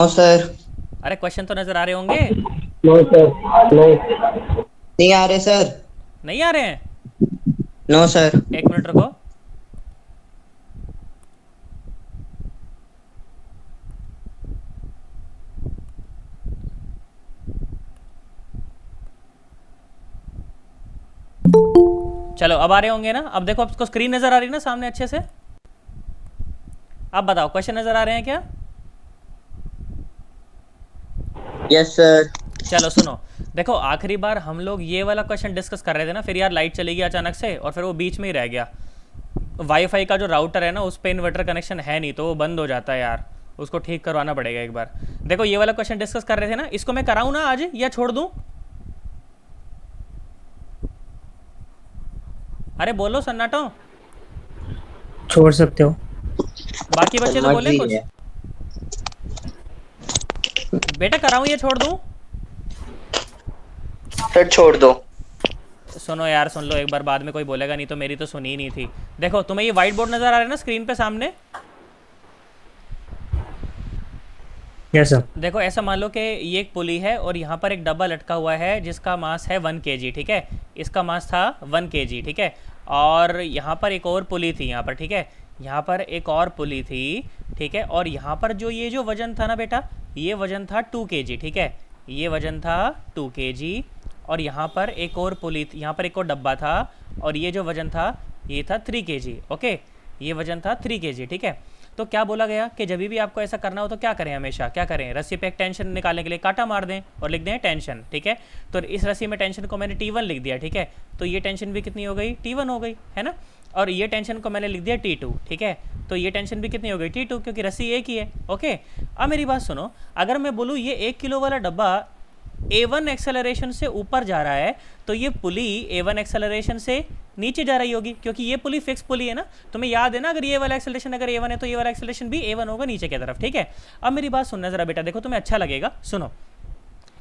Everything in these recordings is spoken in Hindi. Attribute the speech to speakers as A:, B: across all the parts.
A: No sir.
B: अरे क्वेश्चन तो नजर आ रहे होंगे।
A: No sir. नो। नहीं आ रहे सर।
B: नहीं आ रहे हैं।
A: No sir.
B: एक मिनट रुको। चलो अब आ रहे होंगे ना। अब देखो आपको स्क्रीन नजर आ रही है ना सामने अच्छे से। अब बताओ क्वेश्चन नजर आ रहे हैं क्या।
A: Yes sir.
B: चलो सुनो। देखो आखिरी बार हम लोग ये वाला क्वेश्चन डिस्कस कर रहे थे ना, फिर यार लाइट चली गई अचानक से और फिर वो बीच में ही रह गया। वाईफाई का जो राउटर है ना उस पर इन्वर्टर कनेक्शन है नहीं तो वो बंद हो जाता है यार। उसको ठीक करवाना पड़ेगा एक बार। देखो ये वाला क्वेश्चन डिस्कस कर रहे थे ना, इसको मैं कराऊँ ना आज या छोड़ दूँ। अरे बोलो सन्नाटो।
C: छोड़ सकते हो।
B: बाकी बच्चे तो बोले
A: मर्जी
B: कुछ।
A: है।
B: बेटा कराऊँ या छोड़ दूँ।
A: सर छोड़ दो।
B: सुनो यार सुन लो एक बार, बाद में कोई बोलेगा नहीं तो। मेरी तो सुनी ही नहीं थी। देखो तुम्हें ये व्हाइट बोर्ड नजर आ रहा है ना स्क्रीन पे सामने।
C: Yes sir.
B: देखो ऐसा मान लो कि ये एक पुली है और यहाँ पर एक डब्बा लटका हुआ है जिसका मास है 1 kg, ठीक है। इसका मास था 1 kg, ठीक है। और यहाँ पर एक और पुली थी यहाँ पर, ठीक है। यहाँ पर एक और पुली थी, ठीक है। और यहाँ पर जो ये जो वजन था ना बेटा, ये वजन था 2 kg, ठीक है। ये वजन था 2 kg। और यहाँ पर एक और पुली थी, यहाँ पर एक और डब्बा था और ये जो वजन था ये था 3 kg, ओके। ये वजन था 3 kg, ठीक है। तो क्या बोला गया कि जब भी आपको ऐसा करना हो तो क्या करें, हमेशा क्या करें, रस्सी पे एक टेंशन निकालने के लिए कांटा मार दें और लिख दें टेंशन, ठीक है। तो इस रस्सी में टेंशन को मैंने T1 लिख दिया, ठीक है। तो ये टेंशन भी कितनी हो गई, T1 हो गई, है ना। और ये टेंशन को मैंने लिख दिया T2, ठीक है। तो ये टेंशन भी कितनी हो गई, T2, क्योंकि रस्सी एक ही है, ओके। अब मेरी बात सुनो। अगर मैं बोलूँ ये 1 किलो वाला डब्बा A1 एक्सेलरेशन से ऊपर जा रहा है तो ये पुली A1 एक्सेलरेशन से नीचे जा रही होगी, क्योंकि ये पुली फिक्स पुली है ना। तुम्हें याद है ना, अगर ये वाला एक्सेलरेशन अगर A1 है तो ये वाला एक्सेलरेशन भी A1 होगा नीचे की तरफ, ठीक है। अब मेरी बात सुनना जरा बेटा, देखो तुम्हें अच्छा लगेगा, सुनो।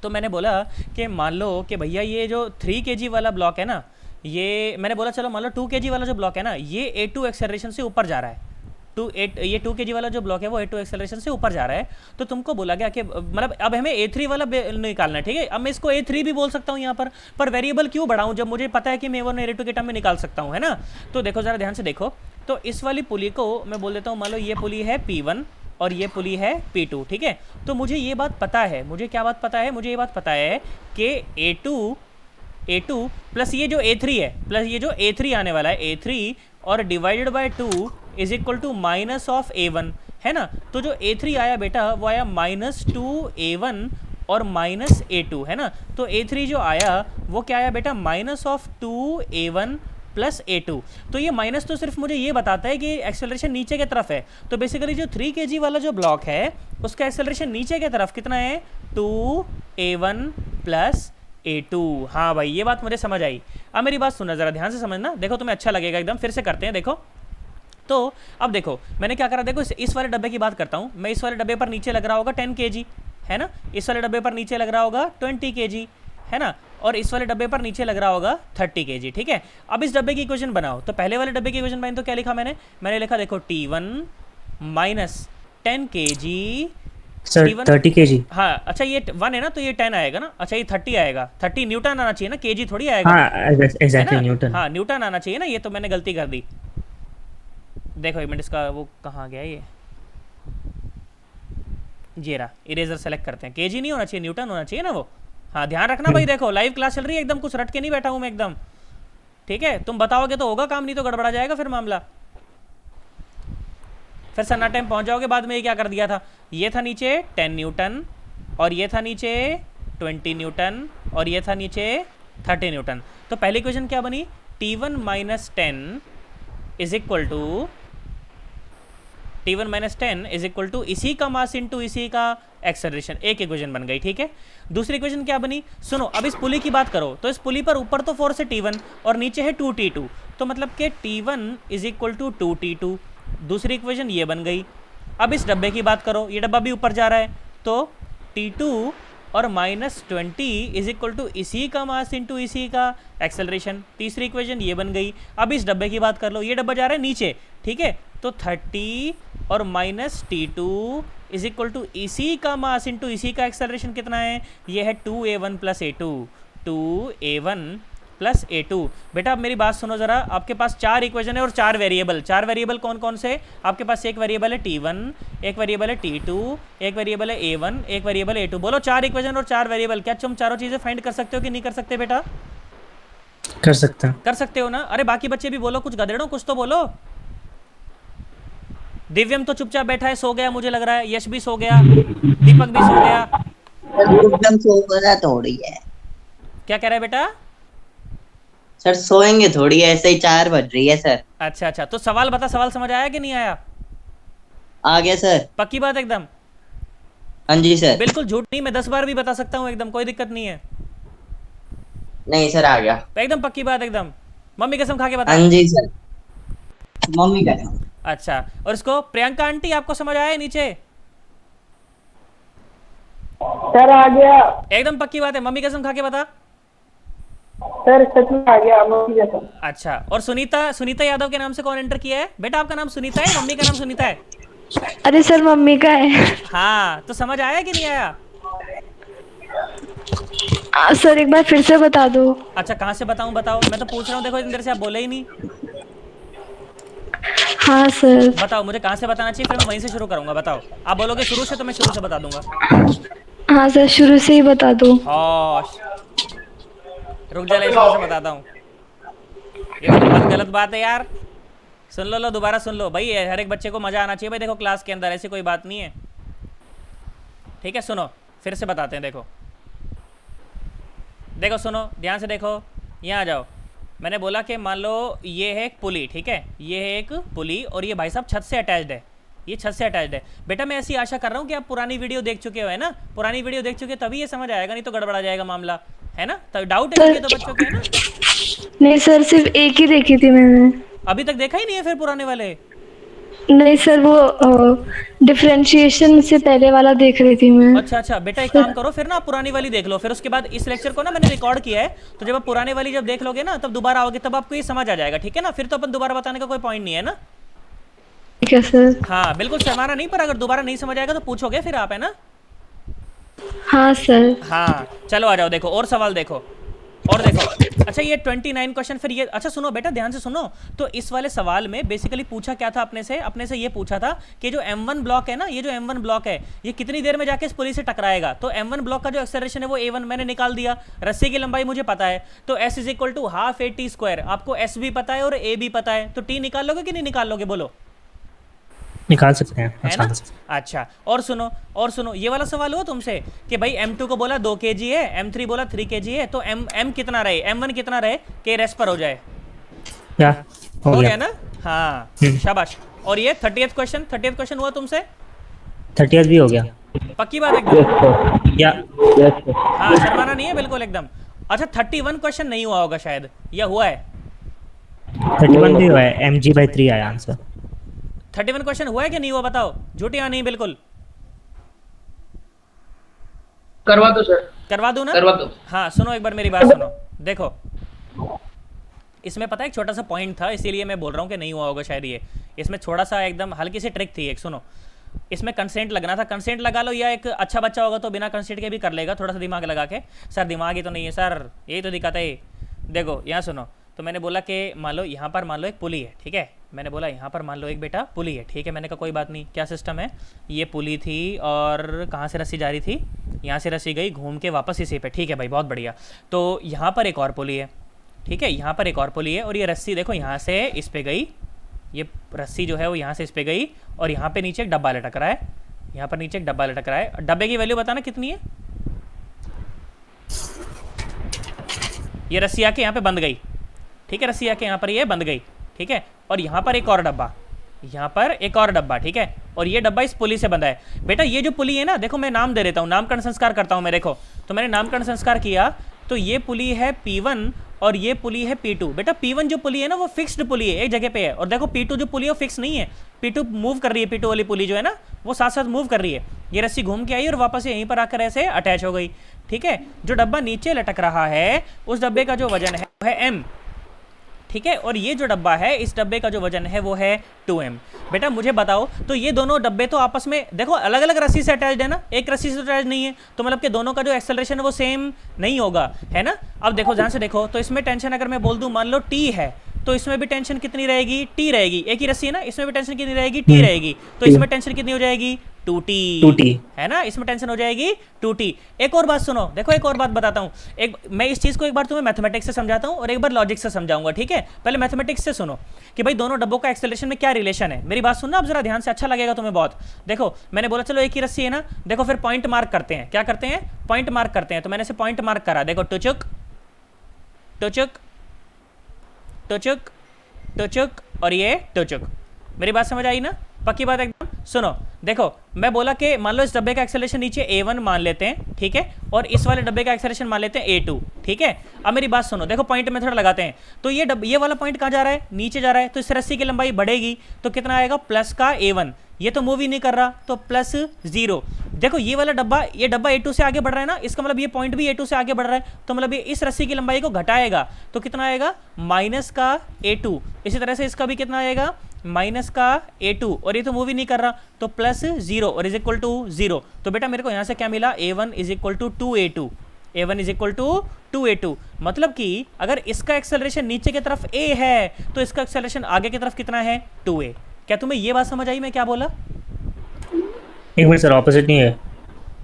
B: तो मैंने बोला कि मान लो कि भैया ये जो 3 kg वाला ब्लॉक है ना, ये मैंने बोला चलो मान लो 2 kg वाला जो ब्लॉक है ना ये A2 एक्सेलरेशन से ऊपर जा रहा है। ये 2 kg वाला जो ब्लॉक है वो A2 एक्सेलरेशन से ऊपर जा रहा है। तो तुमको बोला गया कि मतलब अब हमें A3 वाला निकालना है, ठीक है। अब मैं इसको A3 भी बोल सकता हूँ यहाँ पर वेरिएबल क्यों बढ़ाऊँ जब मुझे पता है कि मैं A1 और A2 के टर्म में निकाल सकता हूँ, है ना। तो देखो ज़रा ध्यान से देखो। तो इस वाली पुली को मैं बोल देता हूँ, मान लो ये पुली है P1 और ये पुली है P2, ठीक है। तो मुझे ये बात पता है, मुझे क्या बात पता है, मुझे ये बात पता है कि A2 प्लस ये जो A3 है, प्लस ये जो A3 आने वाला है A3 और divided by 2 is equal to minus of A1, है ना। तो जो A3 आया बेटा वो आया -2A1 और -A2, है ना। तो A3 जो आया वो क्या आया बेटा, -2A1 प्लस A2। तो ये माइनस तो सिर्फ मुझे ये बताता है कि एक्सेलरेशन नीचे की तरफ है। तो बेसिकली जो 3 kg वाला जो ब्लॉक है उसका एक्सेलरेशन नीचे की तरफ कितना है, 2A1 प्लस A2। हाँ भाई ये बात मुझे समझ आई। अब मेरी बात सुनना ज़रा ध्यान से समझना, देखो तुम्हें अच्छा लगेगा एकदम। फिर से करते हैं, देखो। तो अब देखो मैंने क्या करा, देखो इस वाले डब्बे की बात करता हूँ मैं। इस वाले डब्बे पर नीचे लग रहा होगा 10 kg, है ना। इस वाले डब्बे पर नीचे लग रहा होगा 20 kg, है ना। और इस वाले डब्बे पर नीचे लग रहा होगा 30 kg, ठीक है। अब इस डब्बे की इक्वेशन बनाओ। तो पहले वाले डब्बे की इक्वेशन बनाई तो क्या लिखा मैंने लिखा देखो T1 minus 10 kg।
C: Sir
B: T1,
C: 30 kg।
B: हाँ अच्छा ये 1 है ना तो ये 10 आएगा ना। अच्छा ये 30 आएगा, 30 न्यूटन आना चाहिए ना, केजी थोड़ी आएगा,
C: हाँ
B: है
C: एग्जैक्टली
B: ना।
C: न्यूटन।
B: हाँ न्यूटन आना चाहिए ना, ये तो मैंने गलती कर दी। देखो एक मिनट, इसका वो कहाँ गया ये रहा। इरेजर सेलेक्ट करते हैं, केजी नहीं होना चाहिए, न्यूटन होना चाहिए ना वो। हाँ ध्यान रखना भाई, देखो लाइव क्लास चल रही है एकदम, कुछ रट के नहीं बैठा हूँ मैं एकदम, ठीक है। तुम बताओगे तो होगा काम, नहीं तो गड़बड़ा जाएगा फिर मामला। फिर सन्ना टाइम पहुंच जाओगे बाद में। ये क्या कर दिया था, ये था नीचे 10 न्यूटन और ये था नीचे 20 न्यूटन और ये था नीचे 30 न्यूटन। तो पहली इक्वेशन क्या बनी, T1 minus 10 is equal to T1 minus 10 is equal to इसी का मास इंटू इसी का एक्सेलरेशन। एक इक्वेशन बन गई, ठीक है। दूसरी इक्वेशन क्या बनी, सुनो। अब इस पुली की बात करो तो इस पुली पर ऊपर तो फोर्स है T1 और नीचे है 2T2, तो मतलब कि T1 is equal to 2T2। दूसरी इक्वेशन ये बन गई। अब इस डब्बे की बात करो, ये डब्बा भी ऊपर जा रहा है तो T2 और -20 इज इक्वल टू इसी का मास इंटू इसी का एक्सेलरेशन। तीसरी इक्वेशन ये बन गई। अब इस डब्बे की बात कर लो, ये डब्बा जा रहा है नीचे, ठीक है। तो 30 और -T2 इज इक्वल टू इसी का मास इंटू इसी का एक्सेलरेशन कितना है, ये है 2a1 plus a2, 2a1 plus a2। बेटा अब मेरी बात सुनो ज़रा, आपके पास 4 इक्वेशन है और 4 वेरिएबल। 4 वेरिएबल कौन कौन से? आपके पास एक वेरिएबल है t1, एक वेरिएबल है t2, एक वेरिएबल है a1, एक वेरिएबल है a2। बोलो 4 इक्वेशन और 4 वेरिएबल, क्या तुम चारों चीज़ें फाइंड कर सकते हो कि नहीं कर सकते बेटा?
C: कर सकते हैं।
B: कर सकते हो ना? अरे बाकी बच्चे भी बोलो, कुछ गधेड़ों कुछ तो बोलो। दिव्यम तो चुपचाप बैठा है, सो गया मुझे लग रहा है। यश भी सो गया, दीपक भी सो गया।
A: एकदम सोना थोड़ी है
B: क्या कह रहा है बेटा?
A: सर, सोएंगे थोड़ी, ऐसे ही 4 बज रही है सर।
B: अच्छा अच्छा, तो सवाल बता, सवाल समझ आया कि नहीं आया?
A: आ गया सर।
B: पक्की बात एकदम?
A: हाँ जी सर।
B: बिल्कुल झूठ नहीं, मैं 10 बार भी बता सकता हूँ एकदम, कोई दिक्कत नहीं है।
A: नहीं सर, आ गया।
B: एकदम पक्की बात एकदम, मम्मी कसम खा के बता।
A: हाँ जी सर, मम्मी का।
B: अच्छा, और इसको प्रियंका आंटी आपको समझ आया है नीचे?
D: सर आ गया
B: एकदम पक्की बात है, मम्मी कसम खा के बता।
D: सर, सच में आ गया मम्मी कसम।
B: अच्छा, और सुनीता यादव के नाम से कौन एंटर किया है? बेटा आपका नाम सुनीता है, मम्मी का नाम सुनीता है?
E: अरे सर मम्मी का है।
B: हाँ, तो समझ आया कि नहीं आया?
E: सर एक बार फिर से बता दो।
B: अच्छा, कहाँ से बताऊं? बताओ, मैं तो पूछ रहा हूँ, देखो इतनी देर से आप बोले ही नहीं।
E: हाँ सर।
B: बताओ मुझे कहाँ से बताना चाहिए, फिर मैं वहीं से शुरू करूंगा। बताओ, आप बोलोगे शुरू से तो मैं शुरू से बता दूंगा।
E: हाँ सर, शुरू से ही बता दो।
B: होश, रुक जा, शुरू से बताता हूँ। ये तो बहुत गलत बात है यार। सुन लो दोबारा सुन लो भाई, हर एक बच्चे को मजा आना चाहिए भाई। देखो क्लास के अंदर ऐसी कोई बात नहीं है, ठीक है? सुनो, फिर से बताते हैं। देखो सुनो ध्यान से, देखो यहाँ आ जाओ। मैंने बोला कि मान लो ये है एक पुली, ठीक है? ये है एक पुली और ये भाई साहब छत से अटैच्ड है, ये छत से अटैच्ड है। बेटा मैं ऐसी आशा कर रहा हूँ कि आप पुरानी वीडियो देख चुके हो, है ना? पुरानी वीडियो देख चुके हो तभी ये समझ आएगा, नहीं तो गड़बड़ा जाएगा मामला, है ना? तो डाउट है तो बच्चों के, है ना?
E: नहीं सर, सिर्फ एक ही देखी थी मैंने।
B: अभी तक देखा ही नहीं है फिर पुराने वाले?
E: नहीं सर, वो डिफरेंशिएशन से पहले वाला देख रही थी मैं।
B: अच्छा बेटा एक काम करो फिर ना, आप पुरानी वाली देख लो, फिर उसके बाद इस लेक्चर को ना मैंने रिकॉर्ड किया है, तो जब आप पुराने वाली जब देख लोगे ना तब दोबारा आओगे, तब आपको ये समझ आ जाएगा, ठीक है ना? फिर तो अपन दोबारा बताने का कोई पॉइंट नहीं है ना।
E: ठीक है सर।
B: हाँ बिल्कुल शर्माना नहीं, पर अगर दोबारा नहीं समझ आएगा तो पूछोगे फिर आप, है ना?
E: हाँ सर।
B: हाँ चलो आ जाओ, देखो और सवाल देखो, और देखो। अच्छा ये 29 क्वेश्चन, फिर ये, अच्छा सुनो बेटा ध्यान से सुनो। तो इस वाले सवाल में बेसिकली पूछा क्या था अपने से ये पूछा था कि जो M1 ब्लॉक है ना, ये जो M1 ब्लॉक है ये कितनी देर में जाके इस पुली से टकराएगा। तो M1 ब्लॉक का जो एक्सेलरेशन है वो A1 मैंने निकाल दिया, रस्सी की लंबाई मुझे पता है, तो S is equal to half AT²। आपको S भी पता है और A भी पता है, तो T निकाल लोगे कि नहीं निकाल लोगे? बोलो।
C: निकाल सकते हैं,
B: है ना? अच्छा, और सुनो ये वाला सवाल हुआ तुमसे कि भाई M2 को बोला 2 kg है, M3 बोला 3 kg है, तो M कितना रहे, M1 कितना रहे कि रेस्ट पर हो जाए?
C: क्या
B: हो गया ना? हाँ शाबाश। और ये 30th क्वेश्चन हुआ तुमसे?
C: 30th भी हो गया।
B: पक्की बात एकदम?
C: या
B: हाँ शर्माना नहीं है बिल्कुल एकदम। अच्छा 31 क्वेश्चन नहीं हुआ होगा शायद, या हुआ है?
C: 31 भी हुआ है, mg/3 आया आंसर।
B: 31 क्वेश्चन हुआ है कि नहीं हुआ? बताओ, झूठ या नहीं? बिल्कुल
D: करवा दो सर।
B: करवा दूं ना?
D: करवा दो।
B: हाँ सुनो एक बार मेरी बात सुनो, देखो इसमें पता है एक छोटा सा पॉइंट था, इसीलिए मैं बोल रहा हूँ कि नहीं हुआ होगा शायद ये। इसमें थोड़ा सा एकदम हल्की सी ट्रिक थी एक, सुनो। इसमें कंसेंट लगना था, कंसेंट लगा लो, या एक अच्छा बच्चा होगा तो बिना कंसेंट के भी कर लेगा, थोड़ा सा दिमाग लगा के। सर दिमाग ही तो नहीं है सर, यही तो दिक्कत है। देखो यहाँ सुनो, तो मैंने बोला कि मान लो यहाँ पर मान लो एक पुली है, ठीक है? मैंने बोला यहाँ पर मान लो एक बेटा पुली है, ठीक है? मैंने कहा कोई बात नहीं, क्या सिस्टम है, ये पुली थी और कहाँ से रस्सी जा रही थी, यहाँ से रस्सी गई घूम के वापस इसी पे, ठीक है भाई बहुत बढ़िया। तो यहाँ पर एक और पुली है, ठीक है? यहाँ पर एक और पुली है और ये रस्सी देखो यहाँ से इस पे गई, ये रस्सी जो है वो यहाँ से इस पे गई और यहाँ पे नीचे एक डब्बा लटक रहा है, यहाँ पर नीचे एक डब्बा लटक रहा है। डब्बे की वैल्यू बताना कितनी है? ये रस्सी आके यहाँ पे बंद गई, ठीक है? रस्सी आके यहाँ पर ये बंद गई, ठीक है? और यहाँ पर एक और डब्बा, यहाँ पर एक और डब्बा, ठीक है? और ये डब्बा इस पुली से बंधा है। बेटा ये जो पुली है ना, देखो मैं नाम दे देता हूँ, नामकरण संस्कार करता हूँ मैं। देखो तो मैंने नामकरण संस्कार किया, तो ये पुली है P1 और ये पुली है P2। बेटा P1 जो पुली है ना वो फिक्स्ड पुली है, एक जगह पे है, और देखो P2 जो पुली है वो फिक्स नहीं है, P2 मूव कर रही है। P2 वाली पुली जो है ना वो साथ साथ मूव कर रही है। ये रस्सी घूम के आई और वापस यहीं पर आकर ऐसे अटैच हो गई, ठीक है? जो डब्बा नीचे लटक रहा है उस डब्बे का जो वजन है वो है M, ठीक है, और ये जो डब्बा है, इस डब्बे का जो वजन है वो है 2m। बेटा मुझे बताओ, तो ये दोनों डब्बे तो आपस में देखो अलग अलग रस्सी से अटैच्ड है ना, एक रस्सी से अटैच नहीं है, तो मतलब कि दोनों का जो एक्सेलरेशन है वो सेम नहीं होगा, है ना। अब देखो ध्यान से देखो, तो इसमें टेंशन अगर मैं बोल दूं मान लो t है, तो इसमें भी टेंशन कितनी रहेगी, t रहेगी, एक ही रस्सी है ना, इसमें भी टेंशन कितनी रहेगी, t रहेगी, तो इसमें टेंशन कितनी हो जाएगी, 2t,
C: 2t
B: है ना, इसमें टेंशन हो जाएगी 2t। एक और बात सुनो, देखो एक और बात बताता हूँ, एक मैं इस चीज़ को एक बार तुम्हें मैथमेटिक्स से समझाता हूँ और एक बार लॉजिक से समझाऊंगा, ठीक है। पहले मैथमेटिक्स से सुनो कि भाई दोनों डब्बों का एक्सेलरेशन में क्या रिलेशन है। मेरी बात सुनना अब जरा ध्यान से, अच्छा लगेगा तुम्हें बहुत। देखो मैंने बोला चलो एक ही रस्सी है ना, देखो फिर पॉइंट मार्क करते हैं, क्या करते हैं, पॉइंट मार्क करते हैं। तो मैंने से पॉइंट मार्क करा, देखो टुचुक टुचुक टुचुक टुचुक और ये टुचुक। मेरी बात समझ आई ना, पक्की बात एकदम। सुनो देखो, मैं बोला कि मान लो इस डब्बे का एक्सेलरेशन नीचे a1 मान लेते हैं, ठीक है, और इस वाले डब्बे का एक्सेलरेशन मान लेते हैं a2, ठीक है। अब मेरी बात सुनो, देखो पॉइंट मेथड लगाते हैं, तो ये वाला पॉइंट कहाँ जा रहा है, नीचे जा रहा है, तो इस रस्सी की लंबाई बढ़ेगी, तो कितना आएगा, प्लस का a1, ये तो मूव ही नहीं कर रहा, तो प्लस 0। देखो ये वाला डब्बा, ये डब्बा a2 से आगे बढ़ रहा है ना, इसका मतलब ये पॉइंट भी a2 से आगे बढ़ रहा है, तो मतलब ये इस रस्सी की लंबाई को घटाएगा, तो कितना आएगा, माइनस का a2। इसी तरह से इसका भी कितना आएगा, माइनस का a2, और ये तो मूव ही नहीं कर रहा, तो प्लस 0 और इज इक्वल टू 0। तो बेटा मेरे को यहाँ से क्या मिला, a1 is equal to 2a2, a1 is equal to 2a2। मतलब कि अगर इसका एक्सेलरेशन नीचे की तरफ a है, तो इसका एक्सेलरेशन आगे की तरफ कितना है, 2a। क्या तुम्हें ये बात समझ आई मैं क्या बोला?
C: एक मिनट सर, ऑपोजिट नहीं है,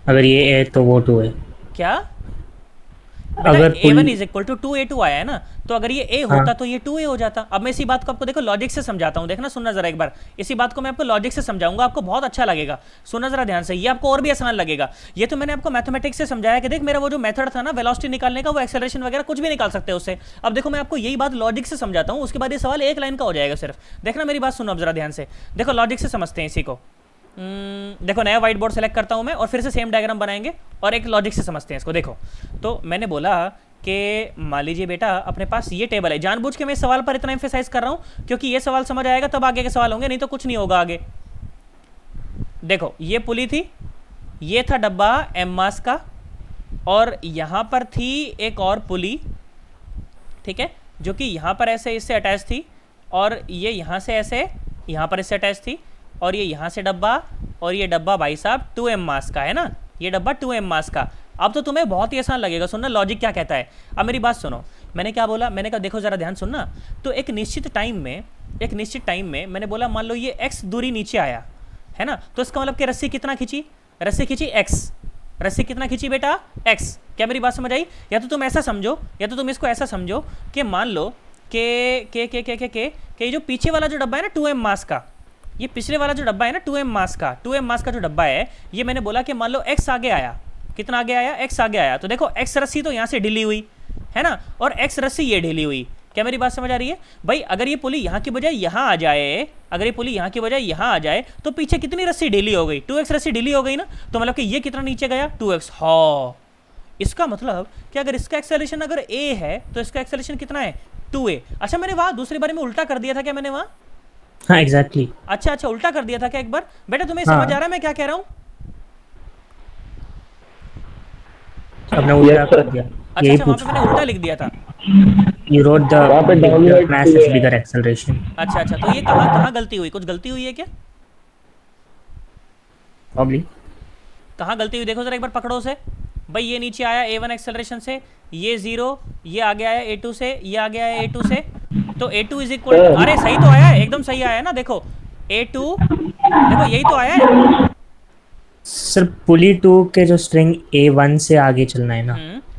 C: अगर ये है तो वो 2 है।
B: क्या
C: अगर
B: a1 is equal to 2a2 आया है ना, तो अगर ये a होता तो ये 2a हो जाता। अब मैं इसी बात को आपको देखो लॉजिक से समझाता हूँ, देखना सुनना जरा एक बार, इसी बात को मैं आपको लॉजिक से समझाऊंगा, आपको बहुत अच्छा लगेगा, सुनना जरा ध्यान से, ये आपको और भी आसान लगेगा। ये तो मैंने आपको मैथमेटिक्स से समझाया कि देख मेरा वो जो मेथड था ना वेलोसिटी निकालने का, वो एक्सेलरेशन वगैरह कुछ भी निकाल सकते हैं उससे। अब देखो मैं आपको यही बात लॉजिक से समझाता हूँ, उसके बाद ये सवाल एक लाइन का हो जाएगा सिर्फ। देखना मेरी बात सुनो अब जरा ध्यान से, देखो लॉजिक से समझते हैं इसी को। देखो नया व्हाइट बोर्ड सेलेक्ट करता हूँ मैं, और फिर से सेम डायग्राम बनाएंगे और एक लॉजिक से समझते हैं इसको। देखो तो मैंने बोला कि मान लीजिए बेटा अपने पास ये टेबल है, जानबूझ के मैं इस सवाल पर इतना एम्फेसाइज कर रहा हूँ क्योंकि ये सवाल समझ आएगा तब आगे के सवाल होंगे, नहीं तो कुछ नहीं होगा आगे। देखो ये पुली थी, ये था डब्बा एम मास का, और यहाँ पर थी एक और पुली, ठीक है, जो कि यहाँ पर ऐसे इससे अटैच थी, और ये यहाँ से ऐसे यहाँ पर इससे अटैच थी, और ये यहाँ से डब्बा, और ये डब्बा भाई साहब 2m मास का है ना, ये डब्बा 2m मास का। अब तो तुम्हें बहुत ही आसान लगेगा, सुनना लॉजिक क्या कहता है। अब मेरी बात सुनो, मैंने क्या बोला, मैंने कहा देखो ज़रा ध्यान सुनना, तो एक निश्चित टाइम में मैंने बोला मान लो ये x दूरी नीचे आया है ना, तो इसका मतलब कि रस्सी कितना खींची, रस्सी खींची x, रस्सी कितना खींची बेटा x। क्या मेरी बात समझ आई? या तो तुम ऐसा समझो, या तो तुम इसको ऐसा समझो कि मान लो के जो पीछे वाला जो डब्बा है ना 2m मास का, ये पिछले वाला जो डब्बा है ना 2m मास का जो डब्बा है, ये मैंने बोला कि मान लो x आगे आया, कितना आगे आया, x आगे आया, तो देखो x रस्सी तो यहाँ से ढीली हुई है ना, और x रस्सी ये ढीली हुई। क्या मेरी बात समझ आ रही है भाई? अगर ये पुली यहाँ की बजाय यहाँ आ जाए, अगर ये पुली यहाँ की बजाय यहाँ आ जाए, तो पीछे कितनी रस्सी ढीली हो गई, 2x रस्सी ढीली हो गई ना, तो मतलब कि ये कितना नीचे गया, 2x। हाँ, इसका मतलब कि अगर इसका एक्सेलरेशन अगर a है तो इसका एक्सेलरेशन कितना है, 2a। अच्छा मैंने वहाँ दूसरी बारे में उल्टा कर दिया था क्या मैंने वहाँ?
C: हाँ एग्जैक्टली।
B: अच्छा उल्टा कर दिया था क्या एक बार? बेटा तुम्हें समझ आ रहा है मैं क्या कह रहा हूँ?
C: आपने उल्टा कर दिया।
B: अच्छा वहाँ पे मैंने उल्टा लिख दिया था।
C: You wrote the mass as bigger acceleration.
B: अच्छा तो ये कहाँ गलती हुई, कुछ गलती हुई है क्या?
C: Probably.
B: कहाँ गलती हुई देखो जरा एक बार पकड़ो उसे भाई। ये नीचे आया a1 एक्सेलरेशन से, ये 0, ये आगे आया a2 से, ये आगे आया a2 से, तो a2 इज इक्वल, अरे सही तो आया है, एकदम सही आया है ना, देखो a2, देखो यही तो आया है
C: सर। पुली 2 के जो स्ट्रिंग a1 से आगे चलना है ना।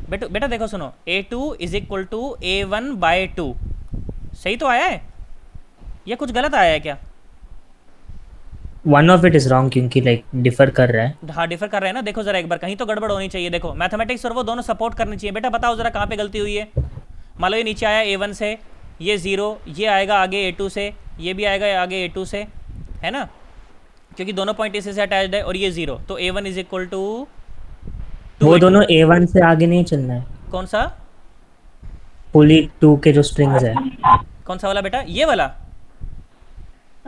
B: बेटा देखो सुनो, a2 is equal to a1 bye 2, सही तो आया है या कुछ गलत आया है क्या?
C: One of it is wrong क्योंकि लाइक डिफर कर रहा है।
B: हाँ डिफर कर रहे हैं ना, देखो जरा एक बार, कहीं तो गड़बड़ होनी चाहिए। देखो मैथमेटिक्स और वो दोनों सपोर्ट करनी चाहिए। बेटा बताओ जरा कहाँ पे गलती हुई है? मान लो ये नीचे आया a1 से, ये 0, ये आएगा आगे a2 से, ये भी आएगा आगे a2 से, है ना, क्योंकि दोनों पॉइंट इसी से अटैच्ड है, और ये 0, तो a1 इज इक्वल टू,
C: वो दोनों a1 से आगे नहीं चलना है।
B: कौन सा?
C: पुली 2 के जो स्ट्रिंग्स है।
B: कौन सा वाला बेटा? ये वाला?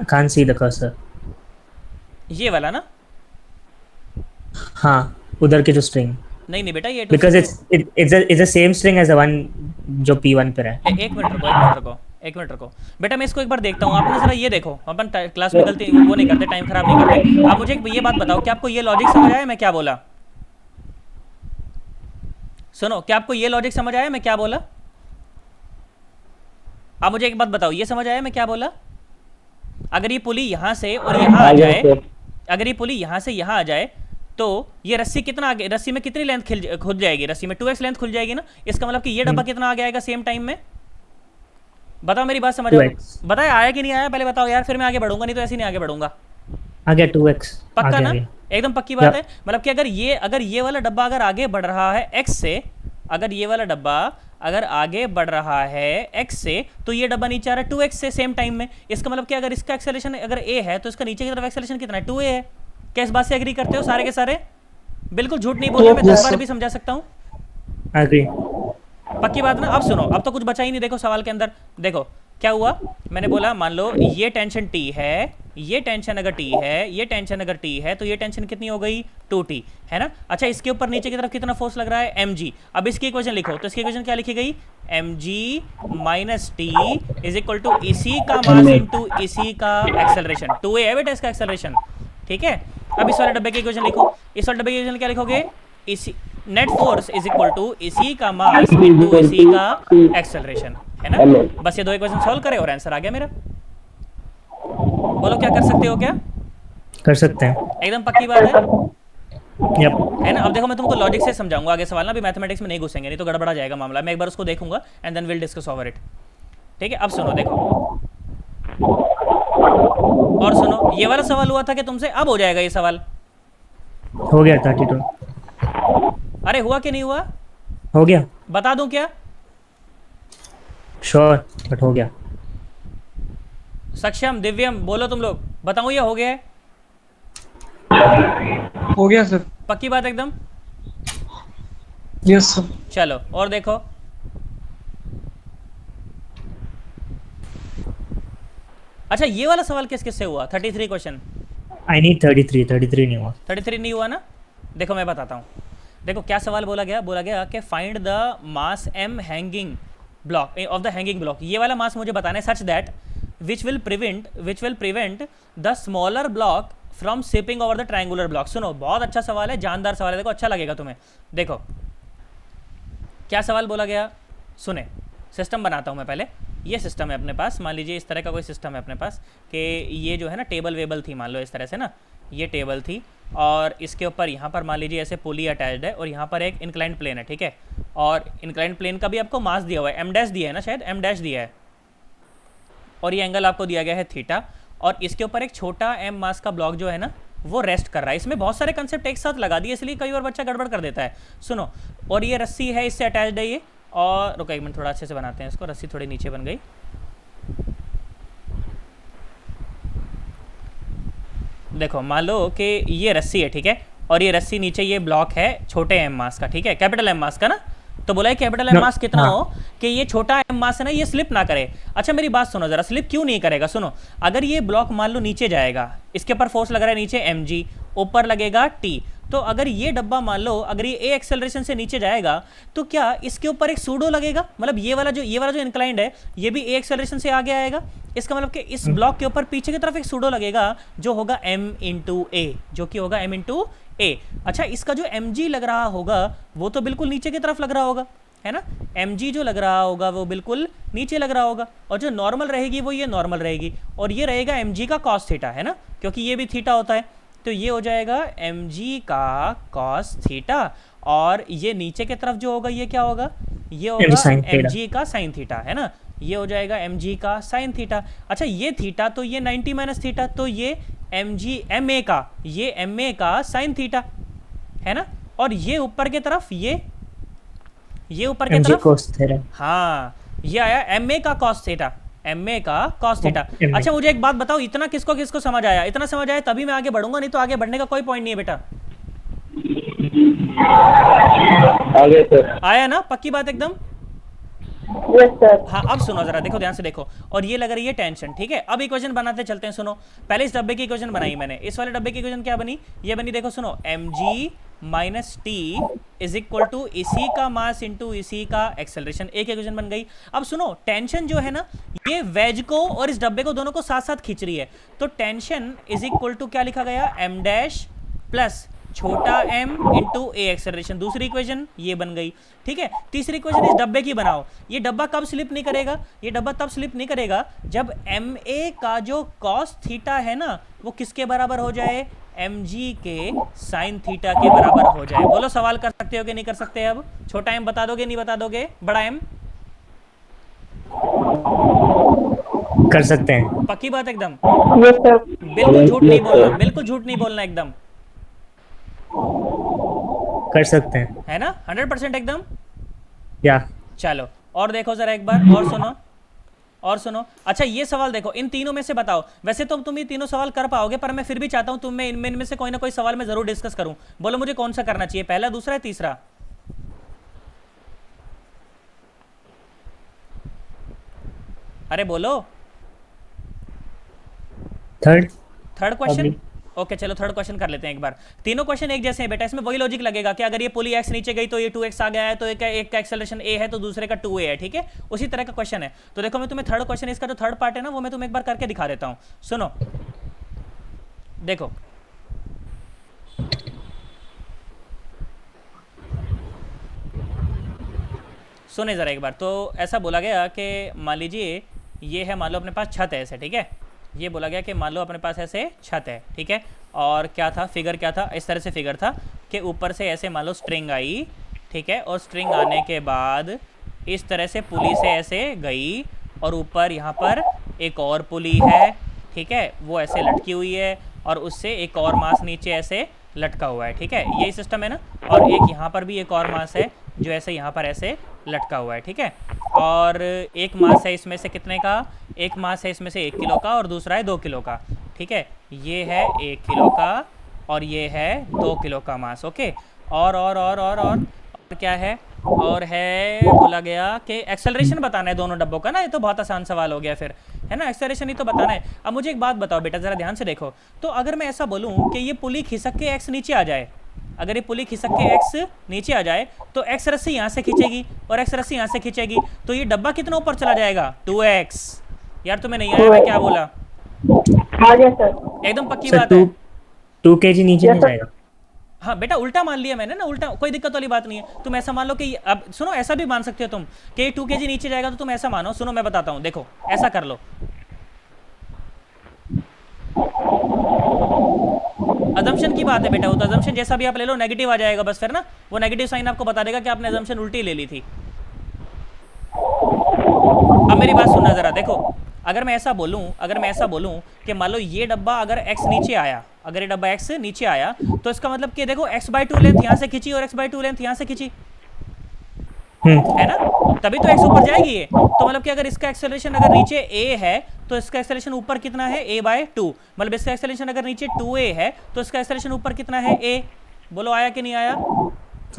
C: can't see the cursor।
B: ये वाला ना?
C: हाँ उधर के जो स्ट्रिंग।
B: नहीं बेटा ये
C: because it's the same string as the one जो p1 पर है।
B: एक मिनट रुको एक मिनट रुको बेटा, मैं इसको एक बार देखता हूँ। आप ना जरा ये देखो, अपन क्लास में गलती वो नहीं करते, टाइम खराब नहीं करते। आप मुझे ये बात बताओ कि आपको ये लॉजिक समझ आया मैं क्या बोला? सुनो, क्या आपको ये लॉजिक समझ आया मैं क्या बोला? आप मुझे एक बात बताओ, ये समझ आया मैं क्या बोला? अगर ये पुली यहां से और यहां आ जाए, अगर ये पुली यहां से यहां आ जाए तो ये रस्सी कितना आगे, रस्सी में कितनी लेंथ खुल जाएगी? रस्सी में 2x लेंथ खुल जाएगी ना। इसका मतलब कि ये डब्बा कितना आगे आएगा सेम टाइम में? बताओ, मेरी बात समझ आओ। बताया आया कि नहीं आया पहले बताओ यार, फिर मैं आगे बढ़ूंगा, नहीं तो ऐसे नहीं आगे बढ़ूंगा।
C: आ गया 2x,
B: पक्का ना? एकदम पक्की बात है। मतलब कि अगर ये वाला डब्बा अगर आगे बढ़ रहा है x से, अगर ये वाला डब्बा अगर आगे बढ़ रहा है x से, तो ये डब्बा नीचे आ रहा है 2x से सेम टाइम में। इसका मतलब कि अगर इसका एक्सेलरेशन अगर a है तो इसका नीचे की तरफ एक्सेलरेशन कितना है? 2a है। क्या इस बात से एग्री करते हो सारे के सारे? बिल्कुल झूठ नहीं बोल, मैं 10 बार भी समझा सकता हूँ।
C: एग्री,
B: पक्की बात ना? अब सुनो, अब तो कुछ बचा ही नहीं। देखो सवाल के अंदर देखो क्या हुआ। मैंने बोला मान लो ये टेंशन T है, ये टेंशन अगर T है, ये टेंशन अगर T है, तो ये टेंशन कितनी हो गई? 2T, है ना। अच्छा, इसके ऊपर नीचे की तरफ कितना फोर्स लग रहा है? mg। अब इसकी इक्वेशन लिखो, तो इसकी इक्वेशन क्या लिखी गई? mg minus T is equal to इसी का मास इंटू इसी का एक्सेलरेशन। 2a है बेटा इसका एक्सेलरेशन, ठीक है। अब इस वाले डब्बे की इक्वेशन लिखो। इस वाले डब्बे की इक्वेशन क्या लिखोगे? इसी net force is equal to इसी का मास इंटू इसी का एक्सेलरेशन, है ना। बस ये दो इक्वेशन सॉल्व करें और आंसर आ गया मेरा। बोलो क्या कर सकते हो? क्या
C: कर सकते हैं?
B: एकदम पक्की बात है,
C: यप।
B: है ना। अब देखो मैं तुमको लॉजिक से समझाऊंगा आगे सवाल ना, अभी मैथमेटिक्स में नहीं घुसेंगे, नहीं तो गड़बड़ा जाएगा मामला। मैं एक बार उसको देखूंगा and then will discuss over it, ठीक है। अब सुनो, देखो और सुनो, ये वाला सवाल हुआ था कि तुमसे, अब हो जाएगा ये सवाल।
C: हो गया 32।
B: अरे हुआ कि नहीं हुआ?
C: हो गया।
B: बता दूं क्या?
C: श्योर, बट हो गया।
B: सक्षम, दिव्यम, बोलो तुम लोग, बताऊं ये हो गया है?
F: हो गया सर।
B: पक्की बात एकदम?
F: Yes sir.
B: चलो और देखो, अच्छा ये वाला सवाल किस किस से हुआ? 33 क्वेश्चन।
C: आई नीड 33 नहीं हुआ।
B: 33 नहीं हुआ ना? देखो मैं बताता हूँ। देखो क्या सवाल बोला गया, बोला गया कि find the mass m hanging block of the hanging block. ये वाला मास मुझे बताना है such that which will prevent the smaller block from sipping over the triangular block. सुनो, बहुत अच्छा सवाल है, जानदार सवाल है, देखो अच्छा लगेगा तुम्हें। देखो क्या सवाल बोला गया, सुने। सिस्टम बनाता हूँ मैं पहले। ये सिस्टम है अपने पास, मान लीजिए इस तरह का कोई सिस्टम है अपने पास कि ये जो है ना टेबल वेबल थी, मान लो इस तरह से ना, ये टेबल थी और इसके ऊपर यहाँ पर मान लीजिए ऐसे पुली अटैच्ड है और यहाँ पर एक इंक्लाइंड प्लेन है, ठीक है। और इंक्लाइंड प्लेन का भी आपको मास दिया हुआ है, m डैश दिया है ना, शायद m डैश दिया है, और ये एंगल आपको दिया गया है थीटा। और इसके ऊपर एक छोटा m मास का ब्लॉक जो है ना वो रेस्ट कर रहा है। इसमें बहुत सारे कंसेप्ट एक साथ लगा दिए, इसलिए कई बार बच्चा गड़बड़ कर देता है। सुनो, और ये रस्सी है, इससे अटैच्ड है ये। और रुको एक मिनट, थोड़ा अच्छे से बनाते हैं इसको। रस्सी थोड़ी नीचे बन गई। देखो मान लो कि ये रस्सी है, ठीक है, और ये रस्सी नीचे ये ब्लॉक है छोटे m मास का, ठीक है, कैपिटल M मास का ना। तो बोला है कैपिटल M मास कितना हो कि ये छोटा m मास है ना, ये स्लिप ना करे। अच्छा मेरी बात सुनो जरा, स्लिप क्यों नहीं करेगा? सुनो, अगर ये ब्लॉक मान लो नीचे जाएगा, इसके ऊपर फोर्स लग रहा है नीचे mg, ऊपर लगेगा t, तो अगर ये डब्बा मान लो अगर ये a एक्सेलरेशन से नीचे जाएगा तो क्या इसके ऊपर एक सूडो लगेगा? मतलब ये वाला जो इंक्लाइंड है ये भी a एक्सेलरेशन से आगे आएगा। इसका मतलब कि इस ब्लॉक के ऊपर पीछे की तरफ एक सूडो लगेगा जो होगा m इंटू a, जो कि होगा m इंटू a। अच्छा, इसका जो mg लग रहा होगा वो तो बिल्कुल नीचे की तरफ लग रहा होगा, है ना। mg जो लग रहा होगा वो बिल्कुल नीचे लग रहा होगा, और जो नॉर्मल रहेगी वो ये नॉर्मल रहेगी, और ये रहेगा mg का cos थीटा, है ना, क्योंकि ये भी थीटा होता है। तो ये हो जाएगा mg का cos थीटा, और ये नीचे की तरफ जो होगा ये क्या होगा? ये होगा mg का sin थीटा, है ना। ये हो जाएगा mg का sin थीटा। अच्छा ये थीटा तो ये 90 माइनस थीटा, तो ये mg ma का, ये ma का sin थीटा, है ना। और ये ऊपर की तरफ ये ऊपर की तरफ, हाँ, ये आया ma का cos थीटा, ma का cos थीटा। अच्छा मुझे एक बात बताओ, इतना किसको किसको समझ आया? इतना समझ आया तभी मैं आगे बढ़ूंगा, नहीं तो आगे बढ़ने का कोई पॉइंट नहीं है बेटा।
A: आगे सर।
B: आया ना? पक्की बात एकदम?
D: Yes sir.
B: हाँ अब सुनो जरा, देखो ध्यान से देखो। और ये लग रही है टेंशन, ठीक है। अब इक्वेशन बनाते चलते हैं। सुनो, पहले इस डब्बे की इक्वेशन बनाई मैंने, इस वाले डब्बे की इक्वेशन क्या बनी? ये बनी, देखो सुनो, mg minus T is equal to इसी का मास इंटू इसी का एक्सेलरेशन। एक इक्वेशन बन गई। अब सुनो, टेंशन जो है ना, ये वेज को और इस डब्बे को दोनों को साथ साथ खींच रही है, तो टेंशन इज इक्वल टू क्या लिखा गया, एम डैश प्लस छोटा m इंटू ए एक्सेलरेशन। दूसरी इक्वेशन ये बन गई, ठीक है। तीसरी इक्वेशन इस डब्बे की बनाओ। ये डब्बा कब स्लिप नहीं करेगा, ये डब्बा तब स्लिप नहीं करेगा जब एम ए का जो कॉस थीटा है ना, वो किसके बराबर हो जाए, एम जी के साइन थीटा के बराबर हो जाए। बोलो सवाल कर सकते हो कि नहीं कर सकते। अब छोटा m बता दोगे नहीं बता दोगे, बड़ा m
C: कर सकते हैं।
B: पक्की बात एकदम,
D: यस सर।
B: बिल्कुल झूठ नहीं बोलना, बिल्कुल झूठ नहीं बोलना एकदम,
C: कर सकते हैं
B: है ना, 100% एकदम।
C: या
B: चलो और देखो जरा एक बार, और सुनो और सुनो। अच्छा ये सवाल देखो, इन तीनों में से बताओ। वैसे तो तुम ये तीनों सवाल कर पाओगे, पर मैं फिर भी चाहता हूं तुम इनमें से कोई ना कोई सवाल मैं जरूर डिस्कस करूं। बोलो मुझे कौन सा करना चाहिए, पहला, दूसरा या तीसरा। अरे बोलो।
C: Third
B: question. ओके चलो थर्ड क्वेश्चन कर लेते हैं एक बार। तीनों क्वेश्चन एक जैसे हैं बेटा, इसमें वही लॉजिक लगेगा कि अगर ये पुली x नीचे गई तो ये 2x आ गया है, तो एक का एक्सेलरेशन a है तो दूसरे का 2a है, ठीक है। उसी तरह का क्वेश्चन है। तो देखो मैं तुम्हें थर्ड क्वेश्चन, इसका जो थर्ड पार्ट है ना, वो मैं तुम्हें एक बार करके दिखा देता हूँ। सुनो देखो, सुने जरा एक बार। तो ऐसा बोला गया कि मान लीजिए ये है, मान लो अपने पास छत है ऐसे, ठीक है। ये बोला गया कि मान लो अपने पास ऐसे छत है, ठीक है। और क्या था फिगर, क्या था, इस तरह से फिगर था कि ऊपर से ऐसे मान लो स्ट्रिंग आई, ठीक है। और स्ट्रिंग आने के बाद इस तरह से पुली से ऐसे गई, और ऊपर यहाँ पर एक और पुली है, ठीक है, वो ऐसे लटकी हुई है, और उससे एक और मास नीचे ऐसे लटका हुआ है, ठीक है। यही सिस्टम है ना। और एक यहाँ पर भी एक और मास है जो ऐसे यहाँ पर ऐसे लटका हुआ है, ठीक है। और एक मास है इसमें से कितने का, एक मास है इसमें से 1 किलो का, और दूसरा है 2 किलो का, ठीक है। ये है 1 किलो का और ये है 2 किलो का मास, ओके। और क्या है, और है बोला गया कि एक्सेलरेशन बताना है दोनों डब्बों का ना। ये तो बहुत आसान सवाल हो गया फिर, है ना, एक्सेलरेशन ही तो बताना है। अब मुझे एक बात बताओ बेटा, ज़रा ध्यान से देखो। तो अगर मैं ऐसा बोलूँ कि ये पुली खिसक के x नीचे आ जाए, अगर ये पुली खिसक के x नीचे आ जाए तो x रस्सी यहाँ से खींचेगी और x रस्सी यहाँ से खींचेगी, तो ये डब्बा कितना ऊपर चला जाएगा, 2x। यार तुम्हें नहीं आया मैं क्या बोला,
D: आ गया सर।
B: एकदम पक्की
C: सर
B: बात है।
C: 2 kg नीचे नहीं जाएगा।
B: हाँ बेटा उल्टा मान लिया मैंने ना, उल्टा कोई दिक्कत वाली बात नहीं है। तुम ऐसा मान लो कि अब सुनो, ऐसा भी मान सकते हो तुम कि 2 kg नीचे जाएगा, तो तुम ऐसा मानो, सुनो मैं बताता हूँ, देखो ऐसा कर लो। अजम्पशन की बात है बेटा, वो तो अजम्पशन जैसा भी आप ले लो नेगेटिव आ जाएगा बस फिर ना, वो नेगेटिव साइन आपको बता देगा कि आपने अजम्पशन उल्टी ले ली थी। अब मेरी बात सुनना जरा, देखो अगर मैं ऐसा बोलूं कि मान लो ये डब्बा अगर x नीचे आया, अगर ये डब्बा x नीचे आया, तो इसका मतलब कि देखो x/2 लेंथ यहाँ से खींची और x/2 लेंथ यहाँ से खींची, है ना, तभी तो x ऊपर जाएगी ये। तो मतलब कि अगर इसका एक्सेलरेशन अगर नीचे a है तो इसका एक्सेलरेशन ऊपर कितना है, a/2। मतलब इसका एक्सेलरेशन अगर नीचे 2a है तो इसका एक्सेलरेशन ऊपर कितना है, a। बोलो आया कि नहीं आया,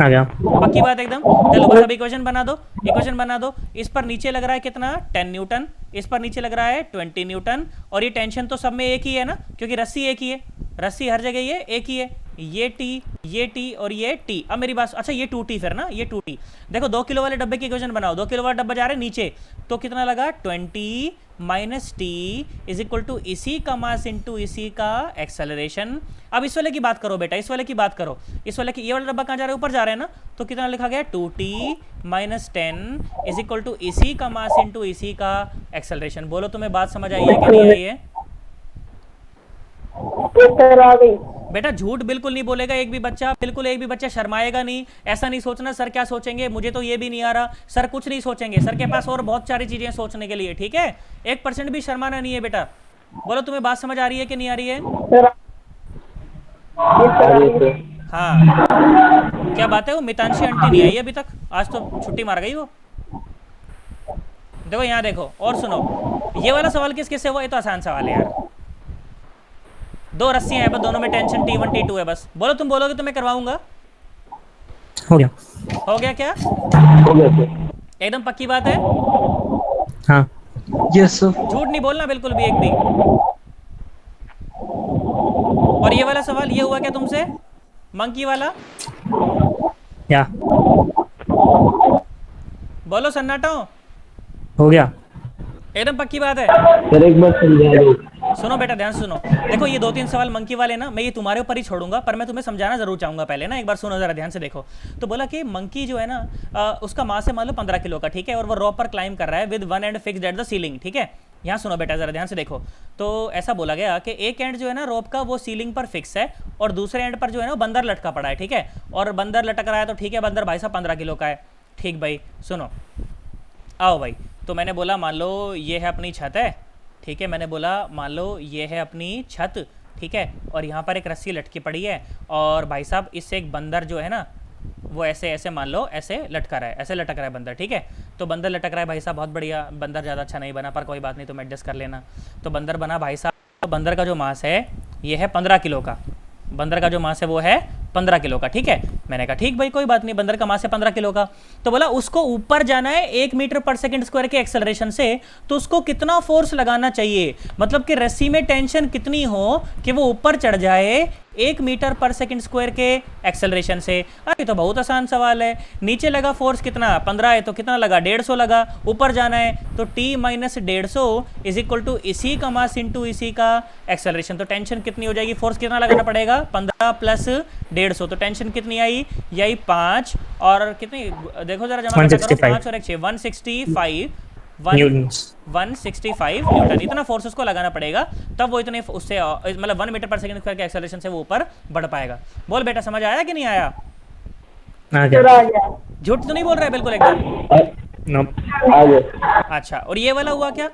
C: आ गया।
B: पक्की बात एकदम। चलो बस अब इक्वेशन बना दो। इस पर नीचे लग रहा है कितना, 10 न्यूटन, इस पर नीचे लग रहा है 20 न्यूटन, और ये टेंशन तो सब में एक ही है ना, क्योंकि रस्सी एक ही है, रस्सी हर जगह ये एक ही है, ये टी और ये टी। अब मेरी बात, अच्छा ये 2t फिर ना, ये 2t। देखो 2 किलो वाले डब्बे की इक्वेशन बनाओ, 2 किलो वाला डब्बा जा रहा है नीचे, तो कितना लगा, 20 minus T is equal to इसी का मास इंटू इसी का एक्सेलरेशन। अब इस वाले की बात करो बेटा, इस वाले की बात करो, इस वाले की, ये वाला डब्बा कहाँ जा रहा है, ऊपर जा रहा है ना, तो कितना लिखा गया, 2t minus 10 is equal to इसी का मास इंटू इसी का एक्सेलरेशन। बोलो तुम्हें बात समझ आई है कि नहीं आई है
D: सर? आ गई।
B: बेटा झूठ बिल्कुल नहीं बोलेगा एक भी बच्चा, बिल्कुल एक भी बच्चा शर्माएगा नहीं। ऐसा नहीं सोचना सर क्या सोचेंगे, मुझे तो ये भी नहीं आ रहा, सर कुछ नहीं सोचेंगे, सर के पास और बहुत सारी चीजें सोचने के लिए, ठीक है। 1% भी शर्माना नहीं है बेटा। बोलो तुम्हें बात समझ आ रही है कि नहीं आ रही है? हाँ क्या बात है, वो मितांशी आंटी नहीं आई अभी तक, आज तो छुट्टी मार गई वो। देखो यहाँ देखो और सुनो, ये वाला सवाल किस किस से हुआ, ये तो आसान सवाल है यार। 2 रस्सियां हैं बस, दोनों में टेंशन T1 T2 है बस। बोलो तुम बोलोगे तो मैं करवाऊंगा।
C: हो गया।
B: हो गया क्या,
A: हो गया सर।
B: एकदम पक्की बात है,
C: हाँ
A: यस सर।
B: झूठ नहीं बोलना बिल्कुल भी एक भी। और ये वाला सवाल ये हुआ क्या तुमसे, मंकी वाला
C: या
B: बोलो सन्नाटो।
C: हो गया।
B: एकदम पक्की बात है।
A: सर एक बार समझा दो।
B: सुनो बेटा ध्यान से सुनो। देखो ये 2-3 सवाल मंकी वाले ना मैं ये तुम्हारे ऊपर ही छोड़ूंगा, पर मैं तुम्हें समझाना जरूर चाहूंगा। पहले ना एक बार सुनो जरा ध्यान से देखो। तो बोला कि मंकी जो है ना उसका मास है मान लो 15 किलो का, ठीक है, और वो रॉप पर क्लाइंब कर रहा है with one and fixed at the ceiling, ठीक है। यहाँ सुनो बेटा जरा ध्यान से देखो। तो ऐसा बोला गया कि एक एंड जो है ना रोप का वो सीलिंग पर फिक्स है और दूसरे एंड पर जो है ना बंदर लटका पड़ा है, ठीक है। और बंदर लटक रहा है तो ठीक है, बंदर भाई साहब 15 किलो का है। ठीक भाई सुनो, आओ भाई। तो मैंने बोला मान लो ये है अपनी छत है, ठीक है। मैंने बोला मान लो ये है अपनी छत, ठीक है, और यहाँ पर एक रस्सी लटकी पड़ी है और भाई साहब इससे एक बंदर जो है ना वो ऐसे ऐसे मान लो ऐसे लटका रहा है, ऐसे लटक रहा है बंदर, ठीक है। तो बंदर लटक रहा है भाई साहब, बहुत बढ़िया। बंदर ज़्यादा अच्छा नहीं बना पर कोई बात नहीं, तुम एडजस्ट कर लेना। तो बंदर बना भाई साहब। तो बंदर का जो मास है ये है 15 किलो का। बंदर का जो मास है वो है 15 किलो का, ठीक है। मैंने कहा ठीक भाई कोई बात नहीं, बंदर का मास है 15 किलो का। तो बोला उसको ऊपर जाना है 1 मीटर पर सेकंड स्क्वायर के एक्सेलरेशन से, तो उसको कितना फोर्स लगाना चाहिए, मतलब कि रस्सी में टेंशन कितनी हो कि वो ऊपर चढ़ जाए 1 मीटर पर सेकंड स्क्वायर के एक्सेलरेशन से। अरे तो बहुत आसान सवाल है। नीचे लगा फोर्स कितना 15 है तो कितना लगा 150 लगा। ऊपर जाना है तो t minus 150 is equal to इसी का मास इंटू इसी का एक्सेलरेशन। तो टेंशन कितनी हो जाएगी, फोर्स कितना लगाना पड़ेगा 15 प्लस 150। तो टेंशन कितनी आई, यही 5 और कितनी देखो जरा जमा करो, 5 और 1 165 165 न्यूटन इतना फोर्स उसको लगाना पड़ेगा, तब वो इतने उससे मतलब 1 मीटर पर सेकंड स्क्वायर के एक्सेलरेशन से वो ऊपर बढ़ पाएगा। बोल बेटा समझ आया कि नहीं आया?
C: आ
D: सर
C: गया।
D: आ गया।
B: झूठ तो नहीं बोल रहा है बिल्कुल एकदम?
C: नो
A: आ गए।
B: अच्छा और ये वाला हुआ क्या,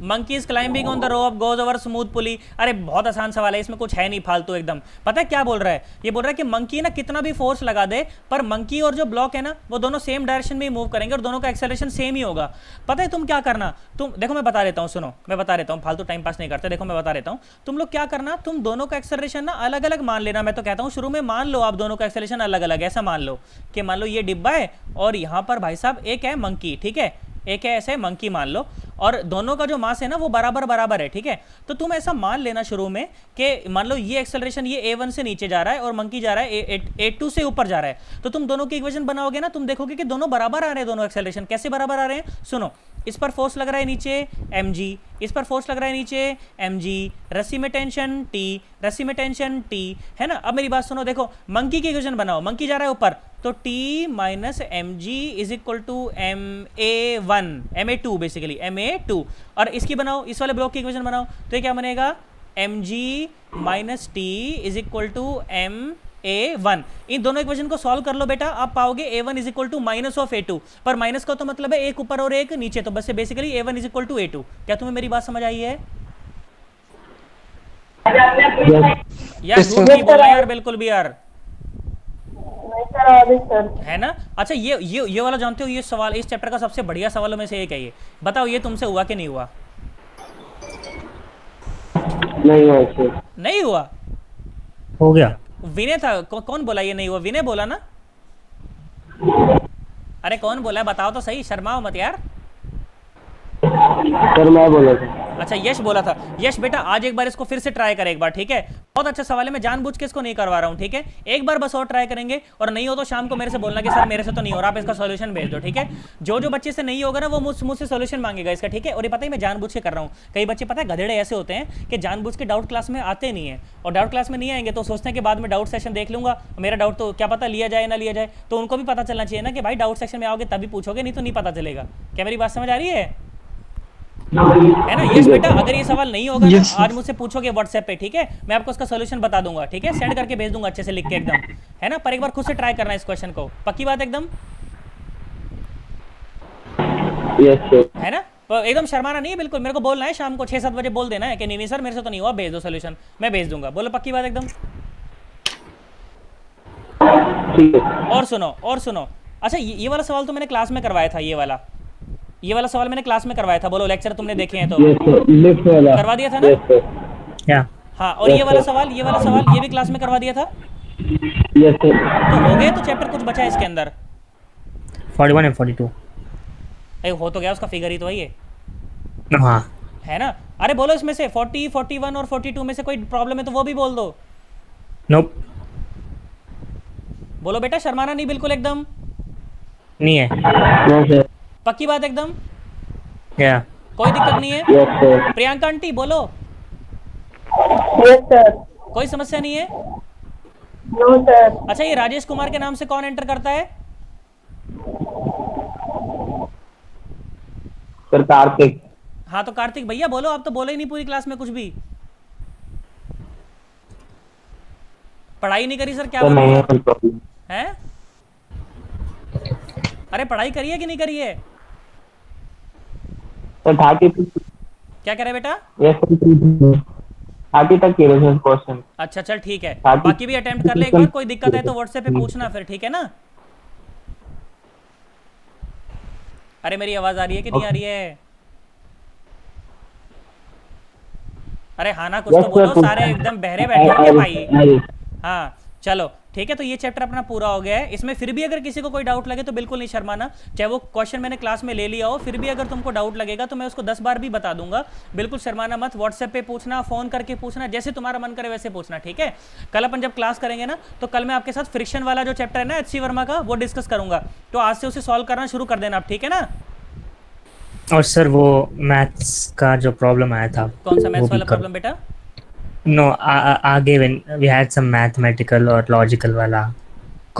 B: monkey is climbing on the rope goes over smooth pulley. अरे बहुत आसान सवाल है, इसमें कुछ है नहीं फालतू एकदम। पता है क्या बोल रहा है, ये बोल रहा है कि मंकी ना कितना भी फोर्स लगा दे पर मंकी और जो ब्लॉक है ना वो दोनों सेम डायरेक्शन में ही मूव करेंगे और दोनों का एक्सेलरेशन सेम ही होगा। पता है तुम क्या करना, तुम देखो मैं बता देता हूँ, सुनो मैं बता देता हूँ, फालतू टाइम पास नहीं करते। देखो मैं बता देता हूँ, तुम लोग क्या करना, तुम दोनों का एक्सेलरेशन ना अलग अलग मान लेना। मैं तो कहता हूँ शुरू में मान लो आप दोनों का एक्सेलरेशन अलग अलग। ऐसा मान लो कि मान लो ये डिब्बा है और यहाँ पर भाई साहब एक है मंकी, ठीक है, एक है ऐसे मंकी मान लो, और दोनों का जो मास है ना वो बराबर बराबर है, ठीक है। तो तुम ऐसा मान लेना शुरू में कि मान लो ये एक्सेलरेशन ये a1 से नीचे जा रहा है और मंकी जा रहा है a2 से ऊपर जा रहा है। तो तुम दोनों की इक्वेशन बनाओगे ना, तुम देखोगे कि दोनों बराबर आ रहे हैं। दोनों एक्सेलरेशन कैसे बराबर आ रहे हैं, सुनो। इस पर फोर्स लग रहा है नीचे mg, इस पर फोर्स लग रहा है नीचे mg, रस्सी में टेंशन t, रस्सी में टेंशन t, है ना। अब मेरी बात सुनो, देखो मंकी की इक्वेशन बनाओ, मंकी जा रहा है ऊपर तो t minus M G is equal to ma2 basically ma2। और इसकी बनाओ, इस वाले ब्लॉक की इक्वेशन बनाओ तो ये क्या बनेगा, mg minus t is equal to ma1। इन दोनों इक्वेशन को सॉल्व कर लो बेटा, आप पाओगे a1 is equal to minus of a2। पर माइनस का तो मतलब है एक ऊपर और एक नीचे, तो बस basically a1 is equal to a2। क्या तुम्हें मेरी बात समझ आई है? यार झूठ नहीं बोल रहा यार बिल्कुल भी यार,
D: नहीं सर आ गई सर।
B: है ना। अच्छा ये वाला जानते हो, ये सवाल इस चैप्टर का सबसे बढ़िया सवालों में से एक है। ये बताओ ये तुमसे हुआ कि नहीं हुआ?
A: नहीं हुआ सर।
B: नहीं हुआ?
C: हो गया।
B: विनय था कौन बोला ये नहीं हुआ? विनय बोला ना? अरे कौन बोला, बताओ तो सही, शर्माओ मत यार।
A: सर मैं बोला था।
B: अच्छा यश बोला था। यश बेटा आज एक बार इसको फिर से ट्राई कर एक बार, ठीक है। बहुत अच्छा सवाल है, मैं जानबूझ के इसको नहीं करवा रहा हूँ, ठीक है। एक बार बस और ट्राई करेंगे, और नहीं हो तो शाम को मेरे से बोलना कि सर मेरे से तो नहीं हो रहा, आप इसका सॉल्यूशन भेज दो, ठीक है। जो बच्चे से नहीं होगा ना वो मुझसे सॉल्यूशन मांगेगा इसका, ठीक है। और ये पता ही मैं जानबूझ के कर रहा हूँ। कई बच्चे पता है गधेड़े ऐसे होते हैं कि जानबूझ के डाउट क्लास में आते नहीं है, और डाउट क्लास में नहीं आएंगे तो सोचते हैं कि बाद में डाउट सेशन देख लूंगा, मेरा डाउट तो क्या पता लिया जाए ना लिया जाए। तो उनको भी पता चलना चाहिए ना कि भाई डाउट सेक्शन में आओगे तभी पूछोगे, नहीं तो नहीं पता चलेगा। क्या मेरी बात समझ आ रही है ना? यस बेटा अगर ये सवाल नहीं होगा ना आज मुझसे पूछोगे व्हाट्सएप पे, ठीक है, मैं आपको उसका सॉल्यूशन बता दूंगा, ठीक है, सेंड करके भेज दूंगा अच्छे से लिख के एकदम, है ना। पर एक बार खुद से ट्राई करना इस क्वेश्चन को, पक्की बात एकदम,
A: यस सर।
B: है ना। तो एकदम शर्माना नहीं है बिल्कुल, मेरे को बोलना है शाम को 6-7 बजे बोल देना है कि नहीं सर मेरे से तो नहीं हुआ, भेज दो सॉल्यूशन, मैं भेज दूंगा। बोलो पक्की बात एकदम।
A: ठीक है।
B: और सुनो अच्छा ये वाला सवाल तो मैंने क्लास में करवाया था, ये वाला सवाल मैंने क्लास में करवाया था। बोलो लेक्चर तुमने देखे हैं तो?
A: Yes sir. लिफ्ट वाला
B: करवा दिया था ना?
A: Yes sir.
C: क्या?
B: हाँ, और ये वाला सवाल ये भी क्लास में करवा दिया था।
A: Yes sir.
B: तो हो गए, तो चैप्टर कुछ बचा है इसके अंदर?
C: 41 एंड 42।
B: हो तो गया, उसका फिगर ही तो वही है,
C: हाँ
B: है ना। अरे बोलो इसमें से 40, 41 और 42 में से कोई प्रॉब्लम है तो वो भी बोल दो।
C: नोप।
B: बोलो बेटा, शर्माना नहीं बिल्कुल एकदम,
C: नहीं है।
A: No sir.
B: पक्की बात एकदम,
C: या
B: कोई दिक्कत नहीं है।
A: Yes sir.
B: प्रियंका आंटी बोलो,
D: यस सर।
B: कोई समस्या नहीं है।
D: No sir.
B: अच्छा, ये राजेश कुमार के नाम से कौन एंटर करता है?
A: सर कार्तिक।
B: हाँ तो कार्तिक भैया बोलो, आप तो बोले ही नहीं पूरी क्लास में कुछ भी। पढ़ाई नहीं करी सर, क्या
A: सर
B: बोलूं
A: नहीं है
B: सर?
A: प्रॉब्लम।
B: हैं? अरे पढ़ाई करी है कि नहीं करी है?
A: सर 30
B: क्या कह रहे बेटा?
A: यस सर 30 तक किए सर क्वेश्चन।
B: अच्छा चल ठीक है,
A: 30
B: बाकी भी अटेम्प्ट कर ले एक बार, कोई दिक्कत है तो व्हाट्सएप पे पूछना फिर, ठीक है ना? अरे मेरी आवाज आ रही है कि नहीं आ रही है? अरे हाँ ना, कुछ
A: Yes,
B: तो बोलो,
A: sir,
B: सारे एकदम बहरे बैठे हो क्या भाई?
A: I-
B: हाँ चलो ठीक है, तो ये चैप्टर अपना पूरा हो गया है। इसमें फिर भी अगर किसी को कोई डाउट लगे तो बिल्कुल नहीं शर्माना, चाहे वो क्वेश्चन मैंने क्लास में ले लिया हो, फिर भी अगर तुमको डाउट लगेगा तो मैं उसको 10 बार भी बता दूंगा। बिल्कुल शर्माना मत, व्हाट्सएप पे पूछना, फोन करके पूछना, जैसे तुम्हारा मन करे वैसे पूछना, ठीक है? कल अपन जब क्लास करेंगे ना, तो कल मैं आपके साथ फ्रिक्शन वाला जो चैप्टर है ना HC वर्मा का, वो डिस्कस करूंगा, तो आज से उसे सॉल्व करना शुरू कर देना आप, ठीक है ना?
C: और सर वो मैथ्स का जो प्रॉब्लम आया था,
B: कौन सा
C: वो
B: मैथ्स
C: भी
B: वाला
C: करो।
B: प्रॉब्लम बेटा?
C: नो, आगे when we had some mathematical और logical वाला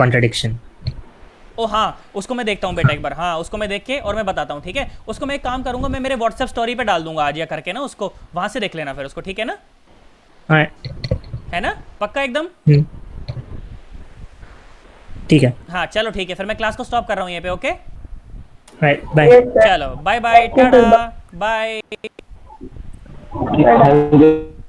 C: contradiction।
B: ओ हाँ, उसको मैं देखता हूँ बेटा एक बार, हाँ उसको मैं देख के और मैं बताता हूँ, ठीक है? उसको मैं एक काम करूंगा, मैं मेरे व्हाट्सएप स्टोरी पे डाल दूंगा आज या करके ना, उसको वहां से देख लेना फिर उसको, ठीक है ना? है ना, पक्का एकदम?
C: ठीक है।
B: हाँ चलो ठीक है, फिर मैं क्लास को स्टॉप कर रहा हूँ यहीं पे, okay?
C: Right, bye.
D: Yes sir.
B: चलो bye bye, tata, bye.
A: Thank you.